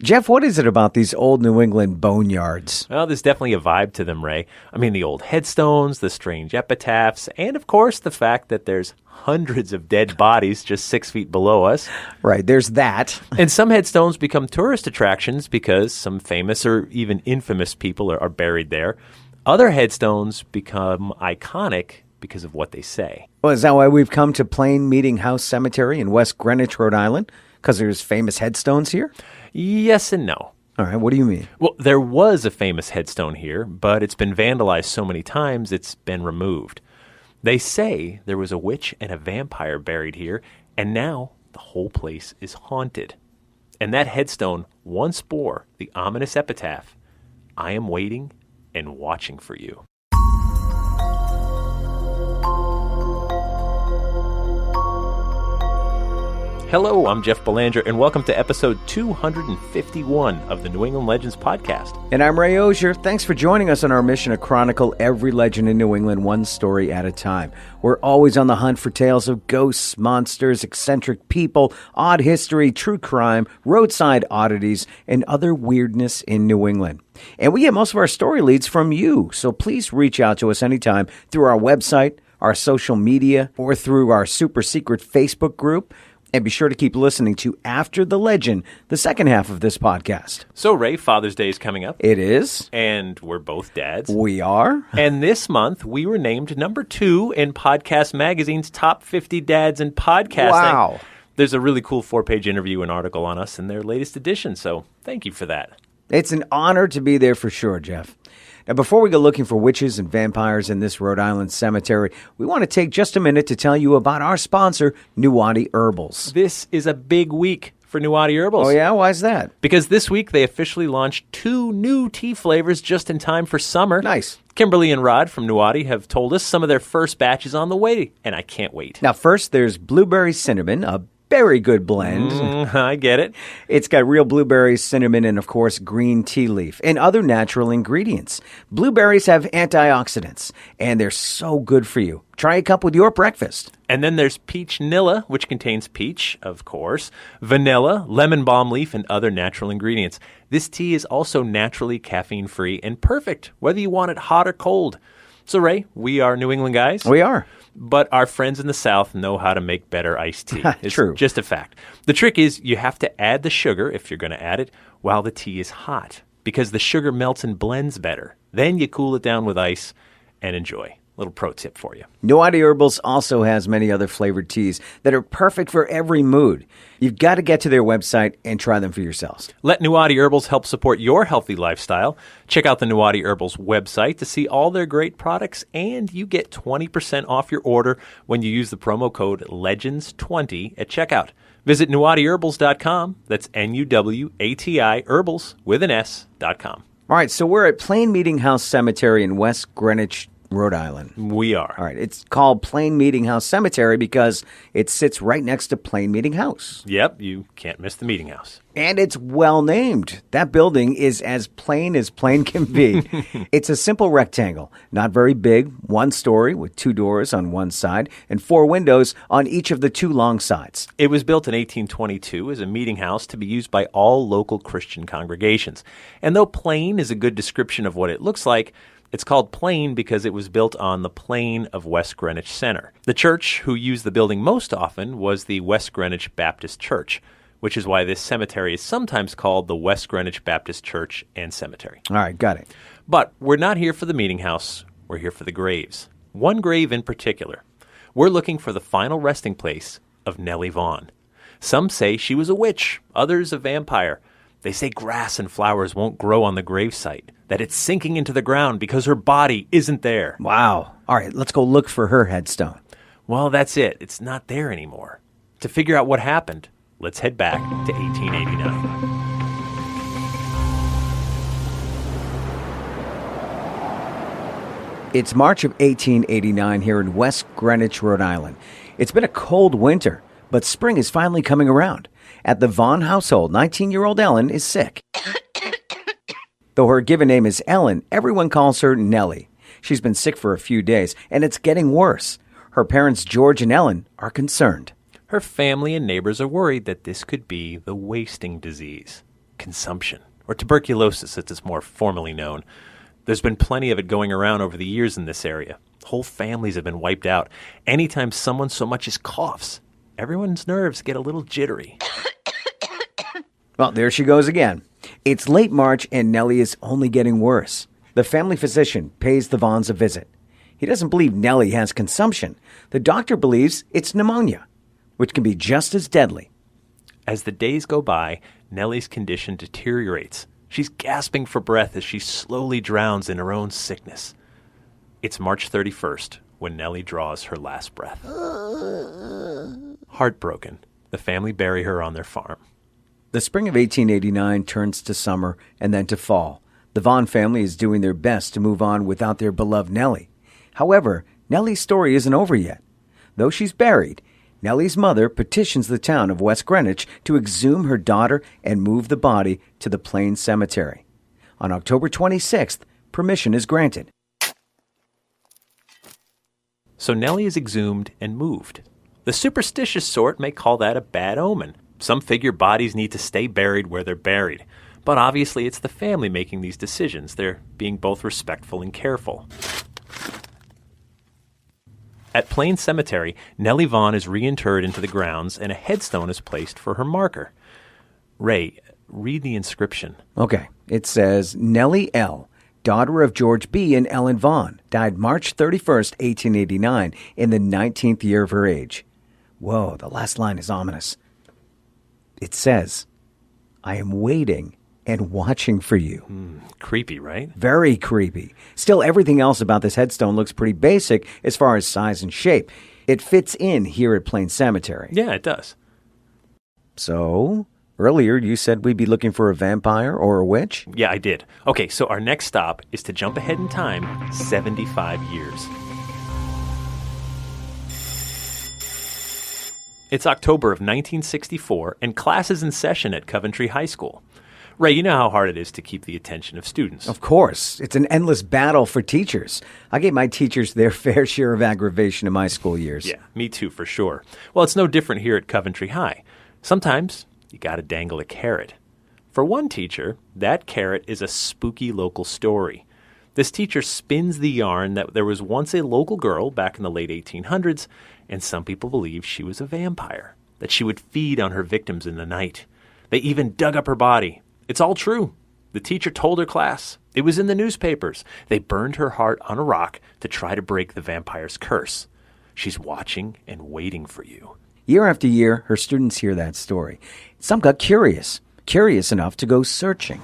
Jeff, what is it about these old New England boneyards? Well, there's definitely a vibe to them, Ray. I mean, the old headstones, the strange epitaphs, and of course the fact that there's hundreds of dead bodies just 6 feet below us. Right, there's that. And some headstones become tourist attractions because some famous or even infamous people are buried there. Other headstones become iconic because of what they say. Well, is that why we've come to Plain Meeting House Cemetery in West Greenwich, Rhode Island? Because there's famous headstones here? Yes and no. All right, what do you mean? Well, there was a famous headstone here, but it's been vandalized so many times it's been removed. They say there was a witch and a vampire buried here, and now the whole place is haunted. And that headstone once bore the ominous epitaph, "I am waiting and watching for you." Hello, I'm Jeff Belanger, and welcome to episode 251 of the New England Legends podcast. And I'm Ray Auger. Thanks for joining us on our mission to chronicle every legend in New England one story at a time. We're always on the hunt for tales of ghosts, monsters, eccentric people, odd history, true crime, roadside oddities, and other weirdness in New England. And we get most of our story leads from you, so please reach out to us anytime through our website, our social media, or through our super secret Facebook group. And be sure to keep listening to After the Legend, the second half of this podcast. So, Ray, Father's Day is coming up. It is. And we're both dads. We are. And this month, we were named number 2 in Podcast Magazine's Top 50 Dads in Podcasting. Wow. There's a really cool 4-page interview and article on us in their latest edition, so thank you for that. It's an honor to be there for sure, Jeff. Now, before we go looking for witches and vampires in this Rhode Island cemetery, we want to take just a minute to tell you about our sponsor, Nuani Herbals. This is a big week for Nuani Herbals. Oh, yeah? Why is that? Because this week they officially launched 2 new tea flavors just in time for summer. Nice. Kimberly and Rod from Nuani have told us some of their first batches on the way, and I can't wait. Now, first, there's Blueberry Cinnamon, a very good blend. I get it. It's got real blueberries, cinnamon, and of course, green tea leaf and other natural ingredients. Blueberries have antioxidants, and they're so good for you. Try a cup with your breakfast. And then there's Peach Nilla, which contains peach, of course, vanilla, lemon balm leaf, and other natural ingredients. This tea is also naturally caffeine-free and perfect, whether you want it hot or cold. So, Ray, we are New England guys. We are. But our friends in the South know how to make better iced tea. It's True. Just a fact. The trick is you have to add the sugar, if you're going to add it, while the tea is hot, because the sugar melts and blends better. Then you cool it down with ice and enjoy. Little pro tip for you. Nuani Herbals also has many other flavored teas that are perfect for every mood. You've got to get to their website and try them for yourselves. Let Nuani Herbals help support your healthy lifestyle. Check out the Nuani Herbals website to see all their great products, and you get 20% off your order when you use the promo code LEGENDS20 at checkout. Visit NuatiHerbals.com. That's Nuwati Herbals with an S.com. All right, so we're at Plain Meeting House Cemetery in West Greenwich, Rhode Island. We are. All right, it's called Plain Meeting House Cemetery because it sits right next to Plain Meeting House. Yep, you can't miss the meeting house. And it's well named. That building is as plain can be. It's a simple rectangle, not very big, 1 story with 2 doors on one side and 4 windows on each of the 2 long sides. It was built in 1822 as a meeting house to be used by all local Christian congregations. And though plain is a good description of what it looks like, it's called plain because it was built on the plain of West Greenwich Center. The church who used the building most often was the West Greenwich Baptist Church, which is why this cemetery is sometimes called the West Greenwich Baptist Church and Cemetery. All right, got it. But we're not here for the meeting house. We're here for the graves. One grave in particular. We're looking for the final resting place of Nellie Vaughn. Some say she was a witch, others a vampire. They say grass and flowers won't grow on the gravesite, that it's sinking into the ground because her body isn't there. Wow. All right, let's go look for her headstone. Well, that's it. It's not there anymore. To figure out what happened, let's head back to 1889. It's March of 1889 here in West Greenwich, Rhode Island. It's been a cold winter, but spring is finally coming around. At the Vaughn household, 19-year-old Ellen is sick. Though her given name is Ellen, everyone calls her Nellie. She's been sick for a few days, and it's getting worse. Her parents, George and Ellen, are concerned. Her family and neighbors are worried that this could be the wasting disease. consumption, or tuberculosis as it's more formally known. There's been plenty of it going around over the years in this area. Whole families have been wiped out. Anytime someone so much as coughs, everyone's nerves get a little jittery. Well, there she goes again. It's late March and Nellie is only getting worse. The family physician pays the Vaughns a visit. He doesn't believe Nellie has consumption. The doctor believes it's pneumonia, which can be just as deadly. As the days go by, Nellie's condition deteriorates. She's gasping for breath as she slowly drowns in her own sickness. It's March 31st when Nellie draws her last breath. Heartbroken, the family bury her on their farm. The spring of 1889 turns to summer and then to fall. The Vaughn family is doing their best to move on without their beloved Nellie. However, Nellie's story isn't over yet. Though she's buried, Nellie's mother petitions the town of West Greenwich to exhume her daughter and move the body to the Plains Cemetery. On October 26th, permission is granted. So Nellie is exhumed and moved. The superstitious sort may call that a bad omen. Some figure bodies need to stay buried where they're buried. But obviously it's the family making these decisions. They're being both respectful and careful. At Plains Cemetery, Nellie Vaughn is reinterred into the grounds and a headstone is placed for her marker. Ray, read the inscription. Okay. It says, Nellie L., daughter of George B. and Ellen Vaughn, died March 31st, 1889, in the 19th year of her age. Whoa, the last line is ominous. It says, I am waiting and watching for you. Creepy, right? Very creepy. Still, everything else about this headstone looks pretty basic as far as size and shape. It fits in here at Plains Cemetery. Yeah, it does. So, earlier you said we'd be looking for a vampire or a witch? Yeah, I did. Okay, so our next stop is to jump ahead in time 75 years. It's October of 1964, and class is in session at Coventry High School. Ray, you know how hard it is to keep the attention of students. Of course. It's an endless battle for teachers. I gave my teachers their fair share of aggravation in my school years. Yeah, me too, for sure. Well, it's no different here at Coventry High. Sometimes you gotta dangle a carrot. For one teacher, that carrot is a spooky local story. This teacher spins the yarn that there was once a local girl back in the late 1800s, and some people believe she was a vampire, that she would feed on her victims in the night. They even dug up her body. It's all true. The teacher told her class. It was in the newspapers. They burned her heart on a rock to try to break the vampire's curse. She's watching and waiting for you. Year after year, her students hear that story. Some got curious enough to go searching.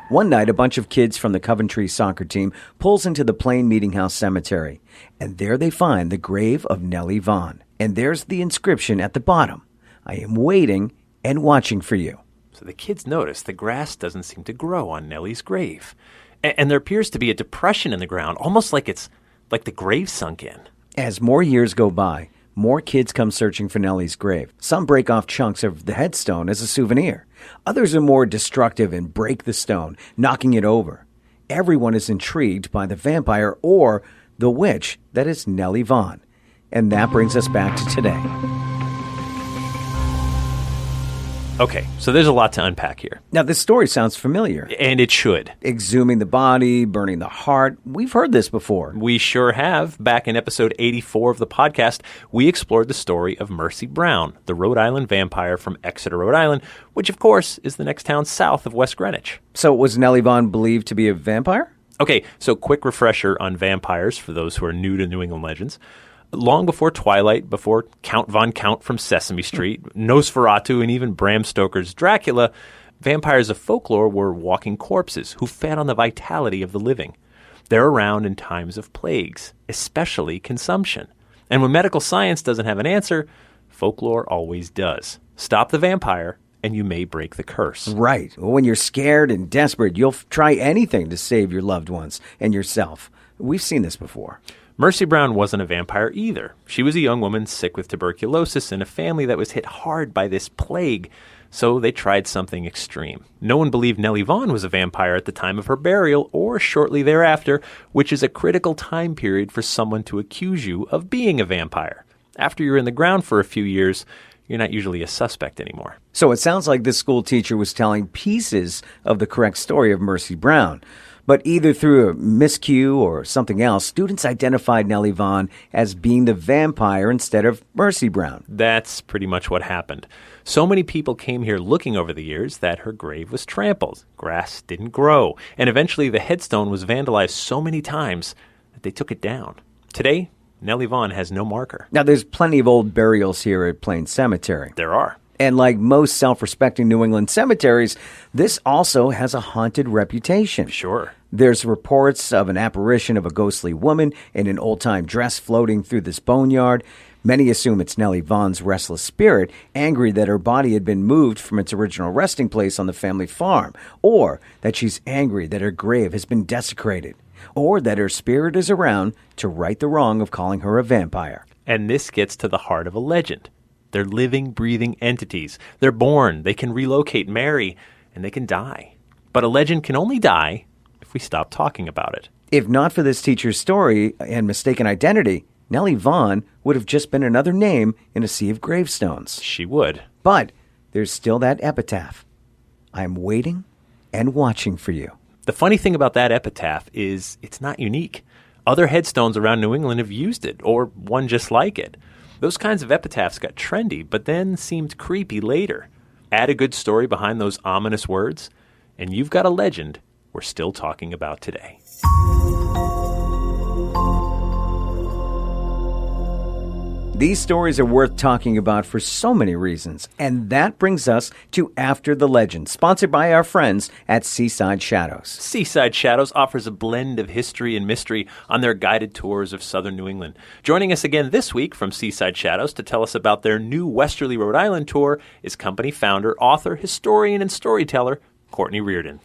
One night, a bunch of kids from the Coventry soccer team pulls into the Plain Meeting House Cemetery, and there they find the grave of Nellie Vaughn. And there's the inscription at the bottom, I am waiting and watching for you. So the kids notice the grass doesn't seem to grow on Nellie's grave. And there appears to be a depression in the ground, almost like it's like the grave sunk in. As more years go by, more kids come searching for Nellie's grave. Some break off chunks of the headstone as a souvenir. Others are more destructive and break the stone, knocking it over. Everyone is intrigued by the vampire or the witch that is Nellie Vaughn. And that brings us back to today. Okay, so there's a lot to unpack here. Now, this story sounds familiar. And it should. Exhuming the body, burning the heart. We've heard this before. We sure have. Back in episode 84 of the podcast, we explored the story of Mercy Brown, the Rhode Island vampire from Exeter, Rhode Island, which, of course, is the next town south of West Greenwich. So was Nellie Vaughn believed to be a vampire? Okay, so quick refresher on vampires for those who are new to New England legends. Long before Twilight, before Count Von Count from Sesame Street, Nosferatu, and even Bram Stoker's Dracula, vampires of folklore were walking corpses who fed on the vitality of the living. They're around in times of plagues, especially consumption. And when medical science doesn't have an answer, folklore always does. Stop the vampire, and you may break the curse. Right. When you're scared and desperate, you'll try anything to save your loved ones and yourself. We've seen this before. Mercy Brown wasn't a vampire either. She was a young woman sick with tuberculosis in a family that was hit hard by this plague, so they tried something extreme. No one believed Nellie Vaughn was a vampire at the time of her burial or shortly thereafter, which is a critical time period for someone to accuse you of being a vampire. After you're in the ground for a few years, you're not usually a suspect anymore. So it sounds like this school teacher was telling pieces of the correct story of Mercy Brown. But either through a miscue or something else, students identified Nellie Vaughn as being the vampire instead of Mercy Brown. That's pretty much what happened. So many people came here looking over the years that her grave was trampled. Grass didn't grow. And eventually the headstone was vandalized so many times that they took it down. Today, Nellie Vaughn has no marker. Now, there's plenty of old burials here at Plain Cemetery. There are. And like most self-respecting New England cemeteries, this also has a haunted reputation. Sure. There's reports of an apparition of a ghostly woman in an old-time dress floating through this boneyard. Many assume it's Nellie Vaughn's restless spirit, angry that her body had been moved from its original resting place on the family farm, or that she's angry that her grave has been desecrated, or that her spirit is around to right the wrong of calling her a vampire. And this gets to the heart of a legend. They're living, breathing entities. They're born, they can relocate, marry, and they can die. But a legend can only die if we stop talking about it. If not for this teacher's story and mistaken identity, Nellie Vaughn would have just been another name in a sea of gravestones. She would. But there's still that epitaph. I'm waiting and watching for you. The funny thing about that epitaph is it's not unique. Other headstones around New England have used it, or one just like it. Those kinds of epitaphs got trendy, but then seemed creepy later. Add a good story behind those ominous words, and you've got a legend we're still talking about today. These stories are worth talking about for so many reasons, and that brings us to After the Legend, sponsored by our friends at Seaside Shadows. Seaside Shadows offers a blend of history and mystery on their guided tours of southern New England. Joining us again this week from Seaside Shadows to tell us about their new Westerly, Rhode Island tour is company founder, author, historian, and storyteller, Courtney Reardon.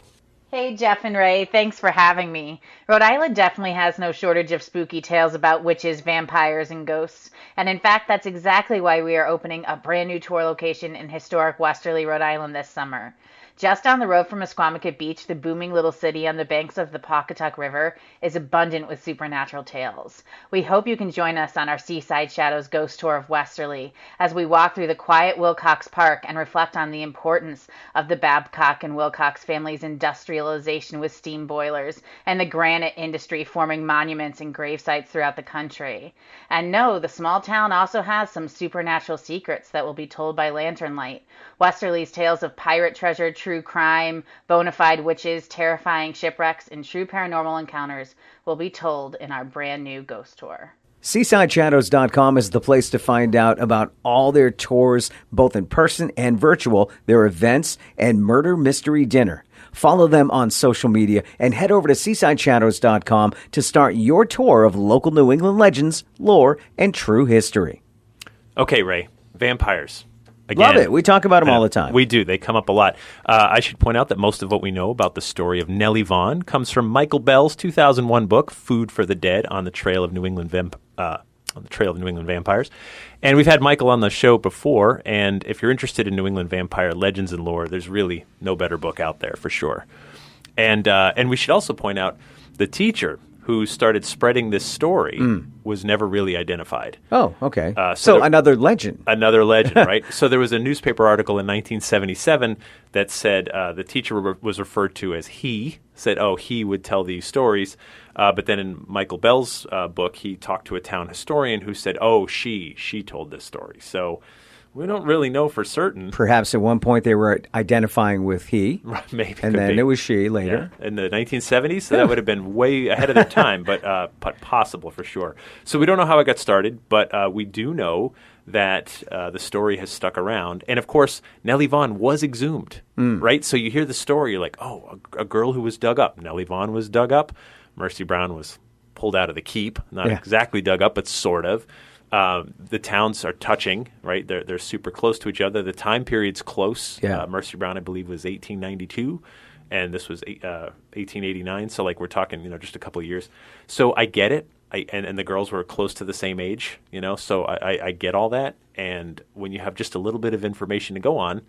Hey, Jeff and Ray, thanks for having me. Rhode Island definitely has no shortage of spooky tales about witches, vampires, and ghosts. And in fact, that's exactly why we are opening a brand new tour location in historic Westerly, Rhode Island this summer. Just down the road from Esquamaka Beach, the booming little city on the banks of the Pawcatuck River is abundant with supernatural tales. We hope you can join us on our Seaside Shadows Ghost Tour of Westerly as we walk through the quiet Wilcox Park and reflect on the importance of the Babcock and Wilcox families' industrialization with steam boilers and the granite industry forming monuments and grave sites throughout the country. And no, the small town also has some supernatural secrets that will be told by lantern light. Westerly's tales of pirate treasure, true crime, bona fide witches, terrifying shipwrecks, and true paranormal encounters will be told in our brand new ghost tour. SeasideShadows.com is the place to find out about all their tours, both in person and virtual, their events, and murder mystery dinner. Follow them on social media and head over to SeasideShadows.com to start your tour of local New England legends, lore, and true history. Okay, Ray, vampires. Again, love it. We talk about them all the time. We do. They come up a lot. I should point out that most of what we know about the story of Nellie Vaughn comes from Michael Bell's 2001 book, Food for the Dead, on the trail of New England vampires. And we've had Michael on the show before, and if you're interested in New England vampire legends and lore, there's really no better book out there for sure. And we should also point out the teacher who started spreading this story was never really identified. Oh, okay. So another legend. Another legend, right? So there was a newspaper article in 1977 that said the teacher was referred to as he, said, he would tell these stories. But then in Michael Bell's book, he talked to a town historian who said, she told this story. So we don't really know for certain. Perhaps at one point they were identifying with he. Maybe. And then it was she later. Yeah. In the 1970s, so that would have been way ahead of their time, but possible for sure. So we don't know how it got started, but we do know that the story has stuck around. And, of course, Nellie Vaughn was exhumed, right? So you hear the story, you're like, a girl who was dug up. Nellie Vaughn was dug up. Mercy Brown was pulled out of the keep. Not exactly dug up, but sort of. The towns are touching, right? They're super close to each other. The time period's close. Yeah. Mercy Brown, I believe, was 1892, and this was 1889. So, we're talking, just a couple of years. So I get it. And the girls were close to the same age, So I get all that. And when you have just a little bit of information to go on,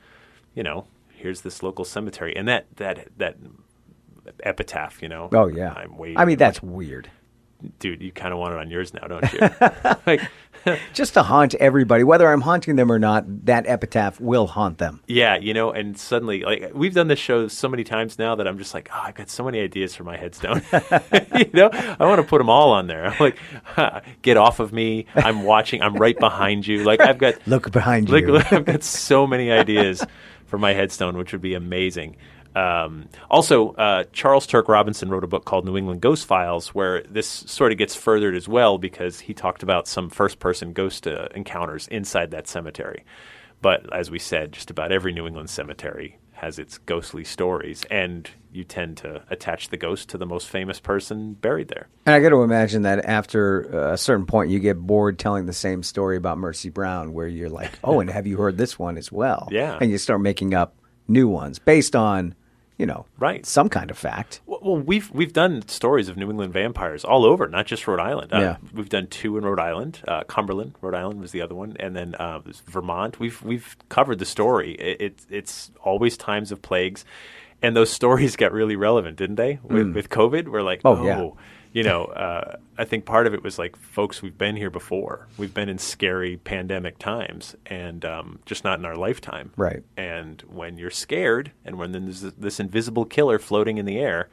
here's this local cemetery, and that epitaph, Oh yeah. I'm waiting. I mean, that's weird. dude, you kind of want it on yours now, don't you? Like, just to haunt everybody, whether I'm haunting them or not, that epitaph will haunt them. yeah, and suddenly, like, we've done this show so many times now that I'm just like, I've got so many ideas for my headstone. I want to put them all on there. I'm like, get off of me. I'm watching. I'm right behind you. Like, I've got Look behind you. like, I've got so many ideas for my headstone, which would be amazing. Also, Charles Turk Robinson wrote a book called New England Ghost Files, where this sort of gets furthered as well, because he talked about some first-person ghost encounters inside that cemetery. But as we said, just about every New England cemetery has its ghostly stories, and you tend to attach the ghost to the most famous person buried there. And I got to imagine that after a certain point, you get bored telling the same story about Mercy Brown, where you're like, oh, and have you heard this one as well? Yeah. And you start making up new ones based on, Right. some kind of fact. Well, we've done stories of New England vampires all over, not just Rhode Island. Yeah. We've done 2 in Rhode Island. Cumberland, Rhode Island was the other one, and then Vermont. We've covered the story. It's always times of plagues, and those stories got really relevant, didn't they? With COVID, we're like, yeah. I think part of it was like, folks, we've been here before. We've been in scary pandemic times, and just not in our lifetime. Right. And when you're scared, and when there's this invisible killer floating in the air,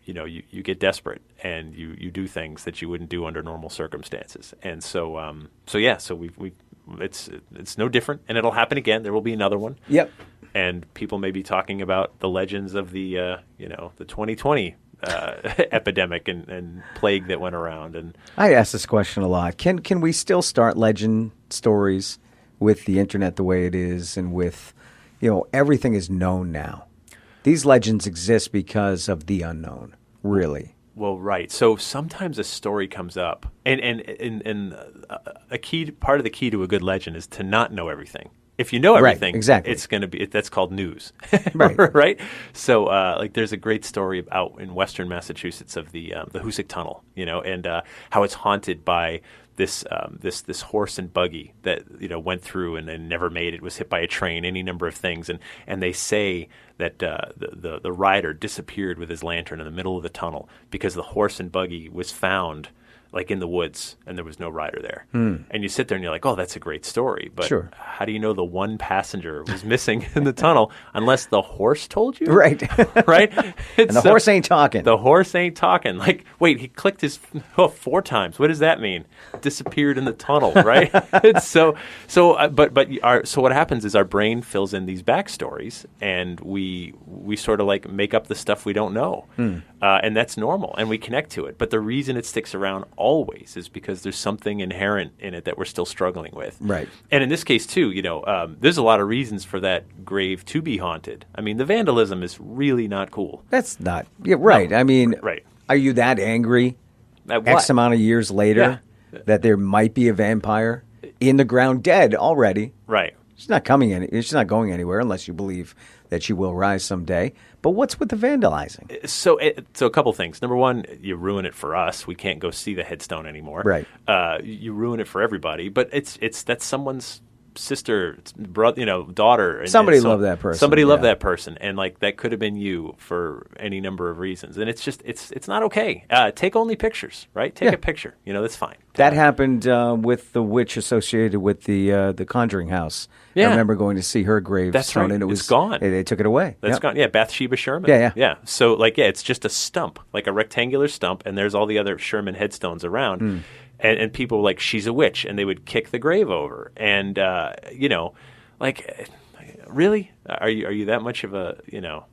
you get desperate, and you do things that you wouldn't do under normal circumstances. And so it's no different, and it'll happen again. There will be another one. Yep. And people may be talking about the legends of the 2020 epidemic and plague that went around. And I ask this question a lot. Can we still start legend stories with the internet the way it is, and with, everything is known now? These legends exist because of the unknown, really. Well, right. So sometimes a story comes up, and a key part of the key to a good legend is to not know everything. If you know everything, right, exactly. It's going to be that's called news, right? Right. So, like, there's a great story out in Western Massachusetts of the Hoosick Tunnel, and how it's haunted by this horse and buggy that went through and then never made it. Was hit by a train, any number of things, and they say that the rider disappeared with his lantern in the middle of the tunnel because the horse and buggy was found, like, in the woods, and there was no rider there. And you sit there and you're like, oh, that's a great story. But sure. How do you know the one passenger was missing in the tunnel unless the horse told you? Right. Right? And the horse ain't talking. The horse ain't talking. Like, wait, he clicked his hoof 4 times. What does that mean? Disappeared in the tunnel, right? So what happens is our brain fills in these backstories, and we sort of like make up the stuff we don't know. And that's normal, and we connect to it. But the reason it sticks around always is because there's something inherent in it that we're still struggling with. Right. And in this case, too, there's a lot of reasons for that grave to be haunted. I mean, the vandalism is really not cool. That's not right. No. I mean, right. Are you that angry At what? X amount of years later that there might be a vampire in the ground, dead already? Right. She's not She's not going anywhere unless you believe that she will rise someday. But what's with the vandalizing? So a couple things. Number one, you ruin it for us. We can't go see the headstone anymore. Right. You ruin it for everybody. But that's someo's sister, brother, daughter. And somebody loved that person. Somebody loved that person, and like that could have been you for any number of reasons. And it's just it's not okay. Take only pictures, right? Take a picture. That's fine. That happened with the witch associated with the Conjuring House. Yeah. I remember going to see her gravestone. That's right. And it was it's gone. They took it away. That's gone. Yeah, Bathsheba Sherman. Yeah. So it's just a stump, like a rectangular stump, and there's all the other Sherman headstones around. And people were like, she's a witch, and they would kick the grave over. And, really? Are you that much of a, You know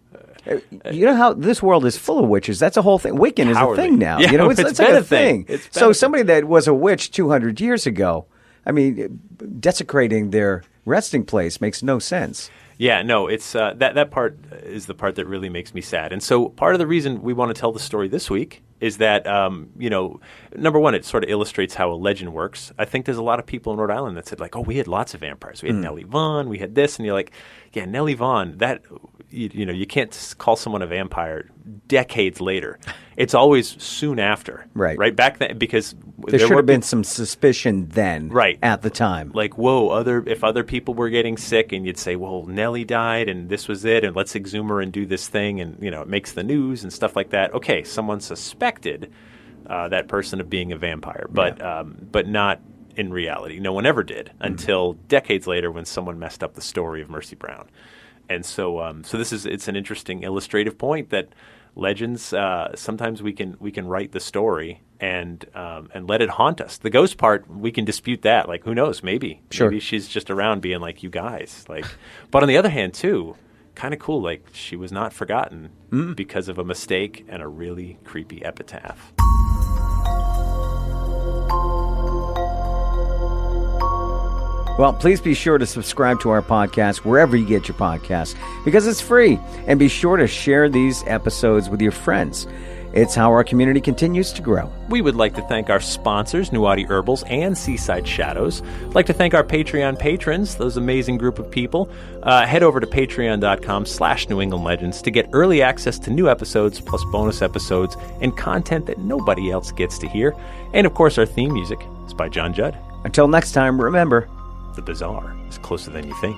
how this world is full of witches? That's a whole thing. Wiccan is a thing now. Yeah, it's it's like been a a thing. thing. So somebody that was a witch 200 years ago, I mean, desecrating their resting place makes no sense. Yeah, no, it's that part is the part that really makes me sad. And so part of the reason we want to tell the story this week is that, number one, it sort of illustrates how a legend works. I think there's a lot of people in Rhode Island that said, like, oh, we had lots of vampires. We had Nellie Vaughn, we had this. And you're like, yeah, Nellie Vaughn, that, you can't call someone a vampire decades later. It's always soon after. Right back then, because there should have been some suspicion then, right, at the time. Like, whoa, if other people were getting sick, and you'd say, well, Nellie died, and this was it, and let's exhume her and do this thing, and it makes the news and stuff like that. Okay, someone suspected, that person of being a vampire, but not in reality. No one ever did until decades later when someone messed up the story of Mercy Brown. And so it's an interesting illustrative point that legends, sometimes we can write the story and let it haunt us. The ghost part, we can dispute that. Like, who knows? Maybe she's just around being like, you guys. Like, but on the other hand, too, kind of cool. Like, she was not forgotten because of a mistake and a really creepy epitaph. Well, please be sure to subscribe to our podcast wherever you get your podcasts because it's free. And be sure to share these episodes with your friends. It's how our community continues to grow. We would like to thank our sponsors, Nuani Herbals and Seaside Shadows. I'd like to thank our Patreon patrons, those amazing group of people. Head over to patreon.com/New England Legends to get early access to new episodes, plus bonus episodes and content that nobody else gets to hear. And, of course, our theme music is by John Judd. Until next time, remember, the bizarre is closer than you think.